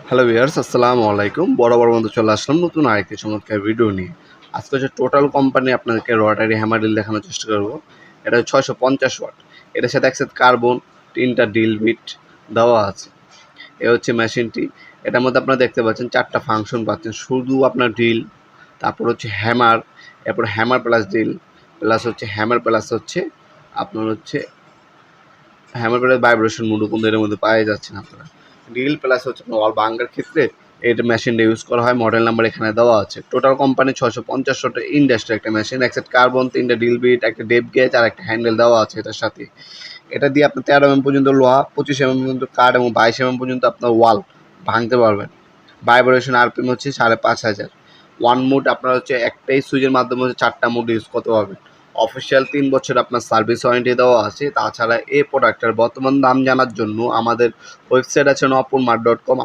Hello viewers, আসসালামু আলাইকুম। বরাবর মতো চলে আসলাম নতুন আরেকটি চমৎকার ভিডিও নিয়ে। আজকে হচ্ছে টোটাল কোম্পানি আপনাদেরকে রটারি হ্যামার ড্রিল দেখানোর চেষ্টা করব। এটা 650 ওয়াট। এটার সাথে একসাথে কার্বন 3টা ড্রিল বিট দেওয়া আছে। এ হচ্ছে মেশিনটি। এটার মধ্যে আপনারা দেখতে পাচ্ছেন 4টা ফাংশন পাচ্ছেন। শুধু আপনার ড্রিল, তারপর হচ্ছে হ্যামার, এরপর হ্যামার প্লাস ড্রিল, প্লাস হচ্ছে হ্যামার প্লাস হচ্ছে আপনার হচ্ছে হ্যামার প্লাস ভাইব্রেশন মোডও কিন্তু এর মধ্যে পাওয়া যাচ্ছেন আপনারা। ড্রিল প্লাস হচ্ছে ওয়াল ভাঙার ক্ষেত্রে এই মেশিনটা ইউজ করা হয়। মডেল নাম্বার এখানে দেওয়া আছে। টোটাল কোম্পানি 650 ওয়াটের ইন্ডাস্ট্রি একটা মেশিন। এক সেট কার্বন, 3টা ড্রিল বিট, একটা ডেপ গেজ আর একটা হ্যান্ডেল দেওয়া আছে এটার সাথে। এটা দিয়ে আপনি 13 mm পর্যন্ত লোহা, 25 mm পর্যন্ত কাঠ এবং 22 mm পর্যন্ত আপনার ওয়াল ভাঙতে পারবেন। ভাইব্রেশন আরপিএম হচ্ছে 5500। ওয়ান মুড আপনার হচ্ছে একটাই সুইচের মাধ্যমে হচ্ছে 4টা মুড ইউজ করতে পারবেন। অফিসিয়াল 3 বছর আপনার সার্ভিস ওয়ারেন্টি দেওয়া আছে। তাছাড়া এই প্রোডাক্টের বর্তমান দাম জানার জন্য আমাদের ওয়েবসাইট আছে নপুরমার্ট.com।